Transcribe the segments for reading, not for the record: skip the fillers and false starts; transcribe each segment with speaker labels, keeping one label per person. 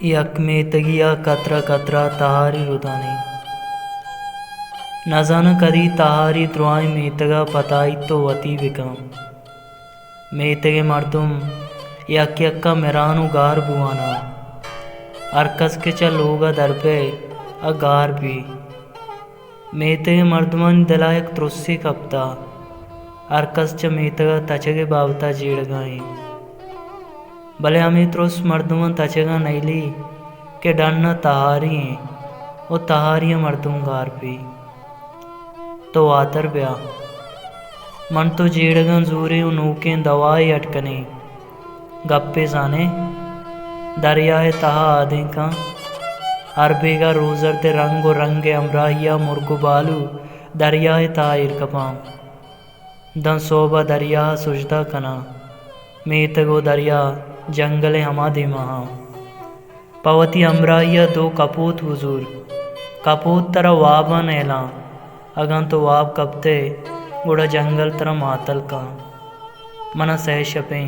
Speaker 1: यकमेतगिया कतरा कतरा तहारी रुदानी न जान कदी तहारी द्रुआई मेतगा पताई तो वती विकम मेतगे मर्दुम यक यक्का मेरानु गार बुआना अरकस के चल होगा दरपे अगार भी मेतगे मर्दुमन दलायक त्रुस्सी कपता अरकस च मेतगा तचगे बावता जीड़गाई भले हमें त्रुस मर्दुमन तचगा नैली के डरना तहारी ओ तहारिया मर्दुम गार भी तो आतर ब्या मन तो जीड़गन जूरे नूके दवाई अटकने गप्पे जाने दरियाए तहा आदे का अरबेगा रोजर ते रंगे अमराहिया मुर्गो बालू दरियाए तहा इरकपाम दन सोबा दरिया सुजदा कना मेतगो दरिया जंगले हमादे महा पवती अमराहिया दो कपूत हुजूर कपूत तरह वाबा नेला अगन तो वाब कपते गुड़ा जंगल तरह मातल का मना सह शपे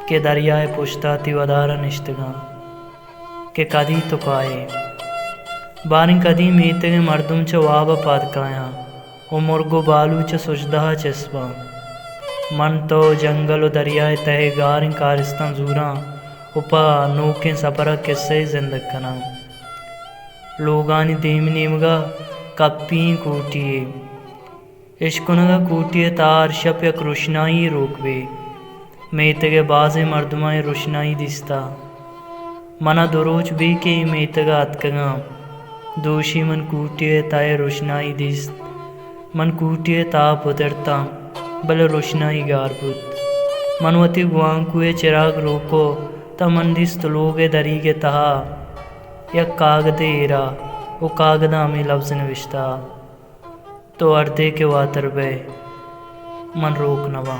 Speaker 1: के दरियाए पुछता ती वदारा निश्तगा के कदी तो काए बारी कदी मेतगे मर्दुम च वाब पादकाया ओ मुर्गो बालू च सुजदा चस्पा मन तो जंगल व दरियाए तहे गार कारिस्तान जूरा उपा नूके सपरा किस्से जिंदग लोगानी देमनेमगा कप्पी कूटिए इश्कुनगा कूटिए तार शप यक रोशनाई रोकवे मेतगे बाजे मर्दुमाए रोशनाई दिस्ता मना दुरोच भी के मेतगा अतकगा दोषी मन कूटिए ताए रोशनाई दिस्त मन कूटिए ताप उतरता बल रोशनाई गारबुत मनवती गुआंकुए चिराग रोको तमंदिस्त लोगे दरी के तहा या कागदे एरा वो कागदा में लफ्ज नविश्ता तो अर्दे के वातर बे मन रोक नवा।